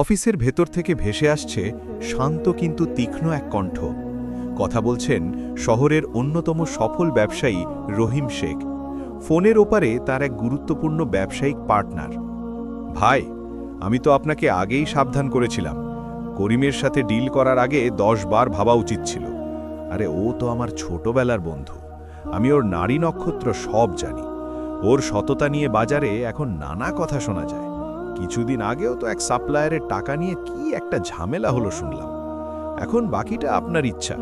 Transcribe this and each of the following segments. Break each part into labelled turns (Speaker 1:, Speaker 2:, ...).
Speaker 1: অফিসের ভেতর থেকে ভেসে আসছে শান্ত কিন্তু তীক্ষ্ণ এক কণ্ঠ। কথা বলছেন শহরের অন্যতম সফল ব্যবসায়ী রহিম শেখ। ফোনের ওপারে তার এক গুরুত্বপূর্ণ ব্যবসায়িক পার্টনার। ভাই, আমি তো আপনাকে আগেই সাবধান করেছিলাম, করিমের সাথে ডিল করার আগে 10 বার ভাবা উচিত ছিল। আরে ও তো আমার ছোটবেলার বন্ধু, আমি ওর নারী নক্ষত্র সব জানি। ওর সততা নিয়ে বাজারে এখন নানা কথা শোনা যায়। কিছুদিন আগেও তো এক সাপ্লায়ারের টাকা নিয়ে কি একটা ঝামেলা হলো শুনলাম। এখন বাকিটা আপনার ইচ্ছা।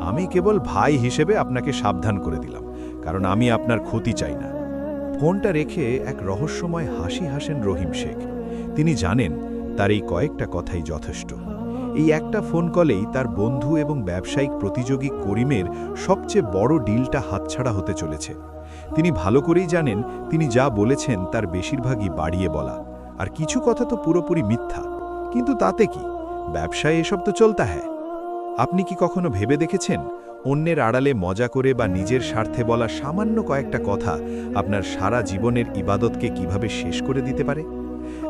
Speaker 1: আমি কেবল ভাই হিসেবে আপনাকে সাবধান করে দিলাম, কারণ আমি আপনার ক্ষতি চাই না। ফোনটা রেখে এক রহস্যময় হাসি হাসেন রহিম শেখ। তিনি জানেন তার এই কয়েকটা কথাই যথেষ্ট। এই একটা ফোন কলেই তার বন্ধু এবং ব্যবসায়িক প্রতিযোগী করিমের সবচেয়ে বড় ডিলটা হাতছাড়া হতে চলেছে। তিনি ভালো করেই জানেন তিনি যা বলেছেন তার বেশিরভাগই বাড়িয়ে বলা, আর কিছু কথা তো পুরোপুরি মিথ্যা। কিন্তু তাতে কি, ব্যবসায় এসব তো চলতা হ্যাঁ। আপনি কি কখনো ভেবে দেখেছেন অন্যের আড়ালে মজা করে বা নিজের স্বার্থে বলা সামান্য কয়েকটা কথা আপনার সারা জীবনের ইবাদতকে কিভাবে শেষ করে দিতে পারে?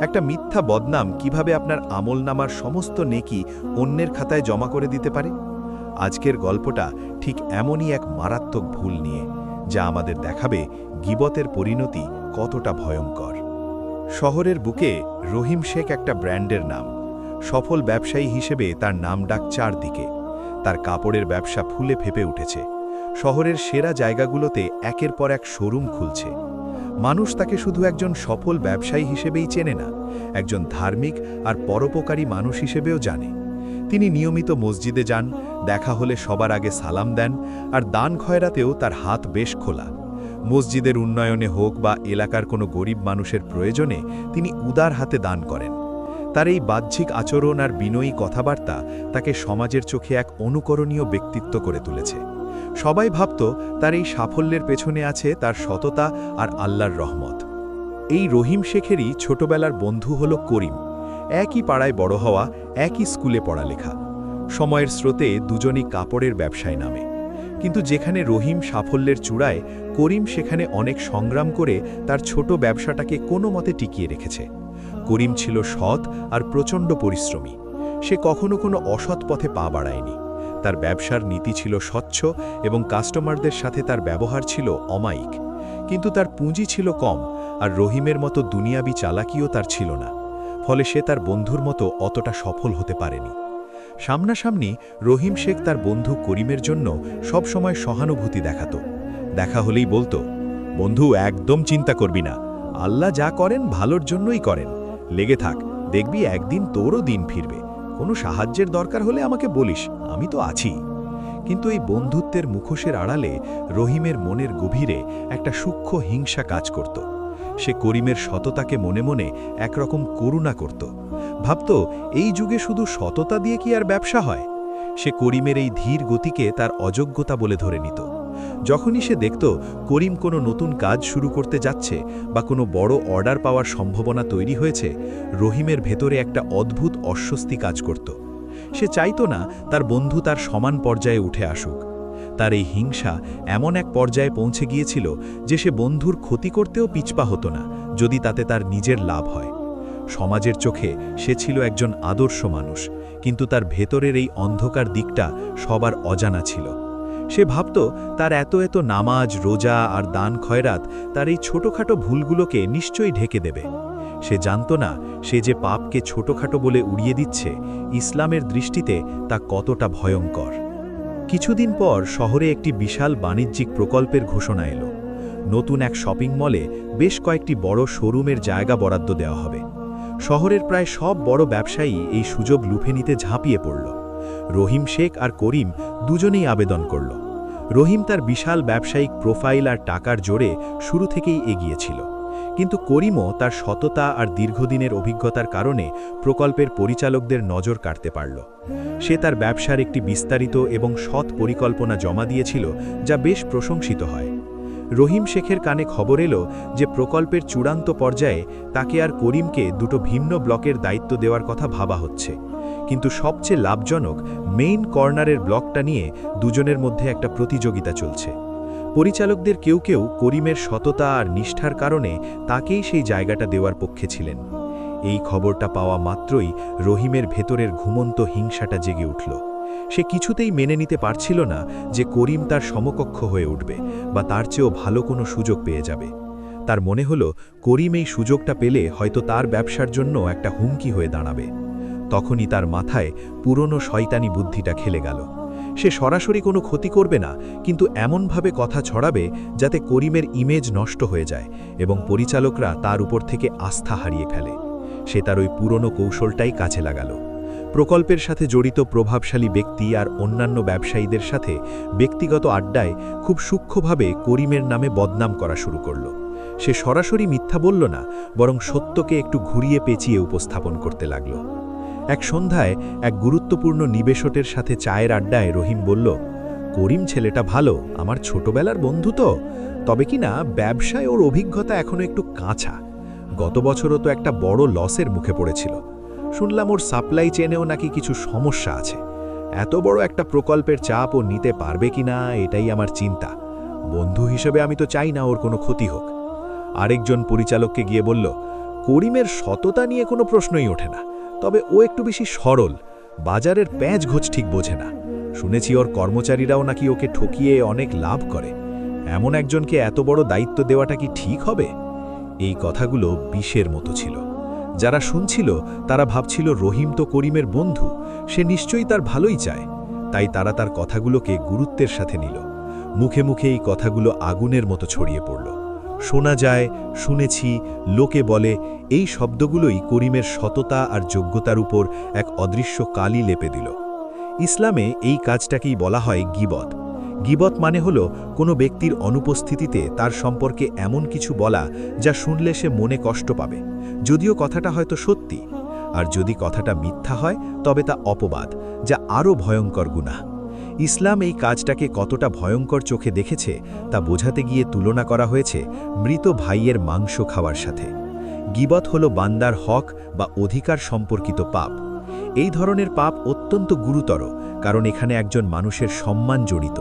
Speaker 1: একটা মিথ্যা বদনাম কিভাবে আপনার আমলনামার সমস্ত নেকি অন্যের খাতায় জমা করে দিতে পারে? আজকের গল্পটা ঠিক এমনই এক মারাত্মক ভুল নিয়ে, যা আমাদের দেখাবে গীবতের পরিণতি কতটা ভয়ঙ্কর। শহরের বুকে রহিম শেখ একটা ব্র্যান্ডের নাম। সফল ব্যবসায়ী হিসেবে তার নাম ডাক চারদিকে। তার কাপড়ের ব্যবসা ফুলে ফেপে উঠেছে। শহরের সেরা জায়গাগুলোতে একের পর এক শোরুম খুলছে। মানুষ তাকে শুধু একজন সফল ব্যবসায়ী হিসেবেই চেনে না, একজন ধার্মিক আর পরোপকারী মানুষ হিসেবেও জানে। তিনি নিয়মিত মসজিদে যান, দেখা হলে সবার আগে সালাম দেন, আর দান খয়রাতেও তার হাত বেশ খোলা। মসজিদের উন্নয়নে হোক বা এলাকার কোনো গরিব মানুষের প্রয়োজনে তিনি উদার হাতে দান করেন। তার এই বাহ্যিক আচরণ আর বিনয়ী কথাবার্তা তাকে সমাজের চোখে এক অনুকরণীয় ব্যক্তিত্ব করে তুলেছে। সবাই ভাবত তার এই সাফল্যের পেছনে আছে তার সততা আর আল্লাহর রহমত। এই রহিম শেখেরই ছোটবেলার বন্ধু হল করিম। একই পাড়ায় বড় হওয়া, একই স্কুলে পড়ালেখা। সময়ের স্রোতে দুজনই কাপড়ের ব্যবসায় নামে। কিন্তু যেখানে রহিম সাফল্যের চূড়ায়, করিম সেখানে অনেক সংগ্রাম করে তার ছোট ব্যবসাটাকে কোনো মতে টিকিয়ে রেখেছে। করিম ছিল সৎ আর প্রচণ্ড পরিশ্রমী। সে কখনো কোনো অসৎ পথে পা বাড়ায়নি। তার ব্যবসার নীতি ছিল স্বচ্ছ এবং কাস্টমারদের সাথে তার ব্যবহার ছিল অমায়িক। কিন্তু তার পুঁজি ছিল কম, আর রহিমের মতো দুনিয়াবি চালাকিও তার ছিল না। ফলে সে তার বন্ধুর মতো অতটা সফল হতে পারেনি। সামনাসামনি রহিম শেখ তার বন্ধু করিমের জন্য সবসময় সহানুভূতি দেখাত। দেখা হলেই বলতো, বন্ধু একদম চিন্তা করবি না, আল্লাহ যা করেন ভালোর জন্যই করেন, লেগে থাক, দেখবি একদিন তোরও দিন ফিরবে। কোনো সাহায্যের দরকার হলে আমাকে বলিস, আমি তো আছি। কিন্তু এই বন্ধুত্বের মুখোশের আড়ালে রহিমের মনের গভীরে একটা সূক্ষ্ম হিংসা কাজ করত। সে করিমের সততাকে মনে মনে একরকম করুণা করত। ভাবত, এই যুগে শুধু সততা দিয়ে কি আর ব্যবসা হয়? সে করিমের এই ধীর গতিকে তার অযোগ্যতা বলে ধরে নিত। যখনই সে দেখত করিম কোনো নতুন কাজ শুরু করতে যাচ্ছে বা কোনো বড় অর্ডার পাওয়ার সম্ভাবনা তৈরি হয়েছে, রহিমের ভেতরে একটা অদ্ভুত অস্বস্তি কাজ করত। সে চাইতো না তার বন্ধু তার সমান পর্যায়ে উঠে আসুক। তার এই হিংসা এমন এক পর্যায়ে পৌঁছে গিয়েছিল যে সে বন্ধুর ক্ষতি করতেও পিছপা হতো না, যদি তাতে তার নিজের লাভ হয়। সমাজের চোখে সে ছিল একজন আদর্শ মানুষ, কিন্তু তার ভেতরের এই অন্ধকার দিকটা সবার অজানা ছিল। সে ভাবত তার এত এত নামাজ, রোজা আর দান খয়রাত তার এই ছোটখাটো ভুলগুলোকে নিশ্চয়ই ঢেকে দেবে। সে জানত না সে যে পাপকে ছোটখাটো বলে উড়িয়ে দিচ্ছে, ইসলামের দৃষ্টিতে তা কতটা ভয়ঙ্কর। কিছুদিন পর শহরে একটি বিশাল বাণিজ্যিক প্রকল্পের ঘোষণা এলো। নতুন এক শপিং মলে বেশ কয়েকটি বড় শোরুমের জায়গা বরাদ্দ দেওয়া হবে। শহরের প্রায় সব বড় ব্যবসায়ী এই সুযোগ লুফে নিতে ঝাঁপিয়ে পড়ল। রহিম শেখ আর করিম দুজনেই আবেদন করল। রহিম তার বিশাল ব্যবসায়িক প্রোফাইল আর টাকার জোরে শুরু থেকেই এগিয়েছিল, কিন্তু করিমও তার সততা আর দীর্ঘদিনের অভিজ্ঞতার কারণে প্রকল্পের পরিচালকদের নজর কাটতে পারল। সে তার ব্যবসার একটি বিস্তারিত এবং সৎ পরিকল্পনা জমা দিয়েছিল, যা বেশ প্রশংসিত হয়। রহিম শেখের কানে খবর এলো যে প্রকল্পের চূড়ান্ত পর্যায়ে তাকে আর করিমকে দুটো ভিন্ন ব্লকের দায়িত্ব দেওয়ার কথা ভাবা হচ্ছে। কিন্তু সবচেয়ে লাভজনক মেইন কর্নারের ব্লকটা নিয়ে দুজনের মধ্যে একটা প্রতিযোগিতা চলছে। পরিচালকদের কেউ কেউ করিমের সততা আর নিষ্ঠার কারণে তাকেই সেই জায়গাটা দেওয়ার পক্ষে ছিলেন। এই খবরটা পাওয়া মাত্রই রহিমের ভেতরের ঘুমন্ত হিংসাটা জেগে উঠল। সে কিছুতেই মেনে নিতে পারছিল না যে করিম তার সমকক্ষ হয়ে উঠবে বা তার চেয়েও ভালো কোনো সুযোগ পেয়ে যাবে। তার মনে হলো করিম এই সুযোগটা পেলে হয়তো তার ব্যবসার জন্য একটা হুমকি হয়ে দাঁড়াবে। তখনই তার মাথায় পুরনো শয়তানি বুদ্ধিটা খেলে গেল। সে সরাসরি কোনো ক্ষতি করবে না, কিন্তু এমনভাবে কথা ছড়াবে যাতে করিমের ইমেজ নষ্ট হয়ে যায় এবং পরিচালকরা তার উপর থেকে আস্থা হারিয়ে ফেলে। সে তার ওই পুরনো কৌশলটাই কাজে লাগালো। প্রকল্পের সাথে জড়িত প্রভাবশালী ব্যক্তি আর অন্যান্য ব্যবসায়ীদের সাথে ব্যক্তিগত আড্ডায় খুব সূক্ষ্মভাবে করিমের নামে বদনাম করা শুরু করল। সে সরাসরি মিথ্যা বলল না, বরং সত্যকে একটু ঘুরিয়ে পেঁচিয়ে উপস্থাপন করতে লাগল। এক সন্ধ্যায় এক গুরুত্বপূর্ণ নিবেশকের সাথে চায়ের আড্ডায় রহিম বলল, করিম ছেলেটা ভালো, আমার ছোটবেলার বন্ধু তো, তবে কি না ব্যবসায় ওর অভিজ্ঞতা এখনো একটু কাঁচা। গত বছরও তো একটা বড় লসের মুখে পড়েছিল। শুনলাম ওর সাপ্লাই চেনেও নাকি কিছু সমস্যা আছে। এত বড় একটা প্রকল্পের চাপ ও নিতে পারবে কিনা এটাই আমার চিন্তা। বন্ধু হিসেবে আমি তো চাই না ওর কোনো ক্ষতি হোক। আরেকজন পরিচালককে গিয়ে বলল, করিমের সততা নিয়ে কোনো প্রশ্নই ওঠে না, তবে ও একটু বেশি সরল, বাজারের প্যাঁচ ঘোচ ঠিক বোঝে না। শুনেছি ওর কর্মচারীরাও নাকি ওকে ঠকিয়ে অনেক লাভ করে। এমন একজনকে এত বড় দায়িত্ব দেওয়াটা কি ঠিক হবে? এই কথাগুলো বিষের মতো ছিল। যারা শুনছিল তারা ভাবছিল রহিম তো করিমের বন্ধু, সে নিশ্চয়ই তার ভালোই চায়। তাই তারা তার কথাগুলোকে গুরুত্বের সাথে নিল। মুখে মুখে এই কথাগুলো আগুনের মতো ছড়িয়ে পড়ল। শোনা যায়, শুনেছি, লোকে বলে, এই শব্দগুলোই করিমের সততা আর যোগ্যতার উপর এক অদৃশ্য কালি লেপে দিল। ইসলামে এই কাজটাকেই বলা হয় গীবত। গীবত মানে হলো কোনো ব্যক্তির অনুপস্থিতিতে তার সম্পর্কে এমন কিছু বলা যা শুনলে সে মনে কষ্ট পাবে, যদিও কথাটা হয়তো সত্যি। আর যদি কথাটা মিথ্যা হয় তবে তা অপবাদ, যা আরও ভয়ঙ্কর গুনাহ। ইসলাম এই কাজটাকে কতটা ভয়ঙ্কর চোখে দেখেছে তা বোঝাতে গিয়ে তুলনা করা হয়েছে মৃত ভাইয়ের মাংস খাওয়ার সাথে। গীবত হলো বান্দার হক বা অধিকার সম্পর্কিত পাপ। এই ধরনের পাপ অত্যন্ত গুরুতর, কারণ এখানে একজন মানুষের সম্মান জড়িত।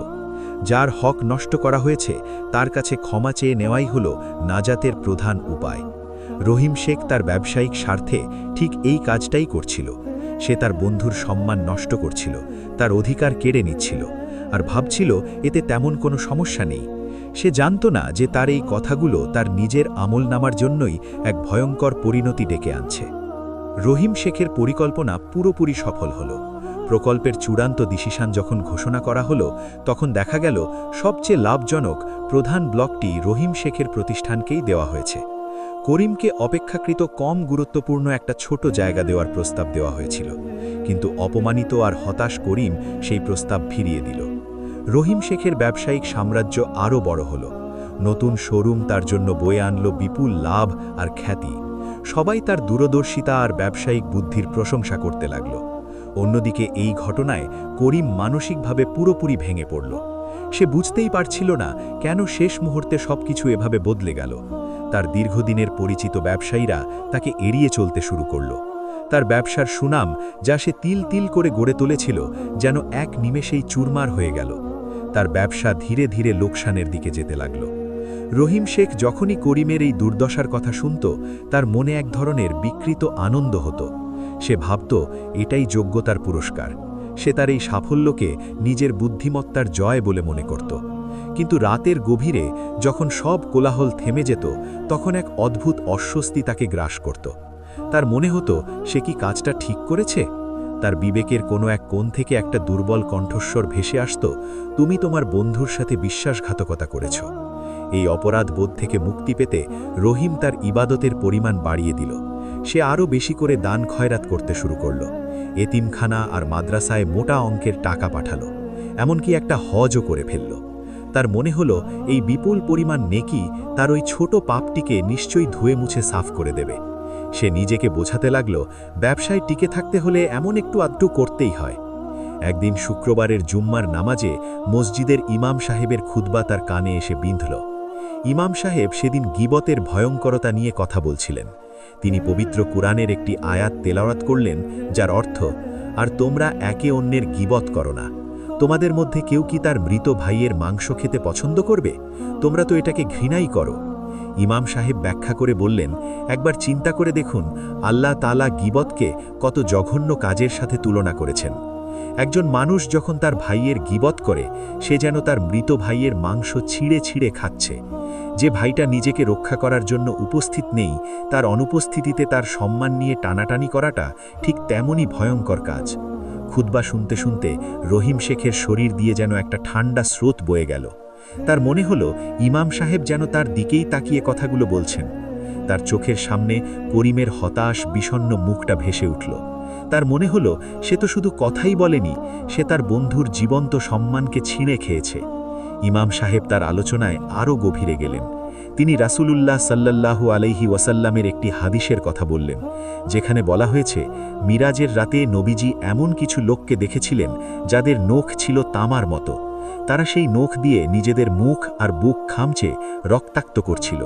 Speaker 1: যার হক নষ্ট করা হয়েছে তার কাছে ক্ষমা চেয়ে নেওয়াই হলো নাজাতের প্রধান উপায়। রহিম শেখ তার ব্যবসায়িক স্বার্থে ঠিক এই কাজটাই করছিল। সে তার বন্ধুর সম্মান নষ্ট করছিল, তার অধিকার কেড়ে নিচ্ছিল, আর ভাবছিল এতে তেমন কোনো সমস্যা নেই। সে জানত না যে তার এই কথাগুলো তার নিজের আমলনামার জন্যই এক ভয়ঙ্কর পরিণতি ডেকে আনছে। রহিম শেখের পরিকল্পনা পুরোপুরি সফল হল। প্রকল্পের চূড়ান্ত ডিসিশন যখন ঘোষণা করা হলো, তখন দেখা গেল সবচেয়ে লাভজনক প্রধান ব্লকটি রহিম শেখের প্রতিষ্ঠানকেই দেওয়া হয়েছে। করিমকে অপেক্ষাকৃত কম গুরুত্বপূর্ণ একটা ছোট জায়গা দেওয়ার প্রস্তাব দেওয়া হয়েছিল, কিন্তু অপমানিত আর হতাশ করিম সেই প্রস্তাব ফিরিয়ে দিল। রহিম শেখের ব্যবসায়িক সাম্রাজ্য আরও বড় হল। নতুন শোরুম তার জন্য বয়ে আনল বিপুল লাভ আর খ্যাতি। সবাই তার দূরদর্শিতা আর ব্যবসায়িক বুদ্ধির প্রশংসা করতে লাগল। অন্যদিকে এই ঘটনায় করিম মানসিকভাবে পুরোপুরি ভেঙে পড়ল। সে বুঝতেই পারছিল না কেন শেষ মুহূর্তে সবকিছু এভাবে বদলে গেল। তার দীর্ঘদিনের পরিচিত ব্যবসায়ীরা তাকে এড়িয়ে চলতে শুরু করল। তার ব্যবসার সুনাম, যা সে তিল তিল করে গড়ে তুলেছিল, যেন এক নিমেষেই চুরমার হয়ে গেল। তার ব্যবসা ধীরে ধীরে লোকসানের দিকে যেতে লাগল। রহিম শেখ যখনই করিমের এই দুর্দশার কথা শুনত, তার মনে এক ধরনের বিকৃত আনন্দ হতো। সে ভাবত এটাই যোগ্যতার পুরস্কার। সে তার এই সাফল্যকে নিজের বুদ্ধিমত্তার জয় বলে মনে করত। কিন্তু রাতের গভীরে যখন সব কোলাহল থেমে যেত, তখন এক অদ্ভুত অস্বস্তি তাকে গ্রাস করত। তার মনে হতো সে কি কাজটা ঠিক করেছে। তার বিবেকের কোনো এক কোণ থেকে একটা দুর্বল কণ্ঠস্বর ভেসে আসত, তুমি তোমার বন্ধুর সাথে বিশ্বাসঘাতকতা করেছ। এই অপরাধ বোধ থেকে মুক্তি পেতে রহিম তার ইবাদতের পরিমাণ বাড়িয়ে দিল। সে আরও বেশি করে দান খয়রাত করতে শুরু করল। এতিমখানা আর মাদ্রাসায় মোটা অঙ্কের টাকা পাঠালো, এমনকি একটা হজও করে ফেলল। তার মনে হলো এই বিপুল পরিমাণ নেকি তার ওই ছোট পাপটিকে নিশ্চয়ই ধুয়ে মুছে সাফ করে দেবে। সে নিজেকে বোঝাতে লাগল, ব্যবসায় টিকে থাকতে হলে এমন একটু আধটু করতেই হয়। একদিন শুক্রবারের জুম্মার নামাজে মসজিদের ইমাম সাহেবের খুতবা তার কানে এসে বিঁধল। ইমাম সাহেব সেদিন গীবতের ভয়ঙ্করতা নিয়ে কথা বলছিলেন। তিনি পবিত্র কুরআনের একটি আয়াত তেলাওয়াত করলেন, যার অর্থ, আর তোমরা একে অন্যের গীবত করো না। তোমাদের মধ্যে কেউ কি তার মৃত ভাইয়ের মাংস খেতে পছন্দ করবে? তোমরা তো এটাকে ঘৃণাই করো।
Speaker 2: ইমাম সাহেব ব্যাখ্যা করে বললেন, একবার চিন্তা করে দেখুন, আল্লাহ তাআলা গীবতকে কত জঘন্য কাজের সাথে তুলনা করেছেন। একজন মানুষ যখন তার ভাইয়ের গীবত করে, সে যেন তার মৃত ভাইয়ের মাংস ছিঁড়ে ছিঁড়ে খাচ্ছে। যে ভাইটা নিজেকে রক্ষা করার জন্য উপস্থিত নেই, তার অনুপস্থিতিতে তার সম্মান নিয়ে টানাটানি করাটা ঠিক তেমনই ভয়ঙ্কর কাজ। খুতবা শুনতে শুনতে রহিম শেখের শরীর দিয়ে যেন একটা ঠান্ডা স্রোত বয়ে গেল। তার মনে হলো ইমাম সাহেব যেন তার দিকেই তাকিয়ে কথাগুলো বলছেন। তার চোখের সামনে করিমের হতাশ বিষণ্ণ মুখটা ভেসে উঠল। তার মনে হলো সে তো শুধু কথাই বলেনি, সে তার বন্ধুর জীবন্ত সম্মানকে ছিঁড়ে খেয়েছে। ইমাম সাহেব তার আলোচনায় আরও গভীরে গেলেন। তিনি রাসূলুল্লাহ সাল্লাল্লাহু আলাইহি ওয়াসাল্লামের একটি হাদিসের কথা বললেন, যেখানে বলা হয়েছে মিরাজের রাতে নবীজি এমন কিছু লোককে দেখেছিলেন যাদের নখ ছিল তামার মতো। তারা সেই নখ দিয়ে নিজেদের মুখ আর বুক খামচে রক্তাক্ত করছিল।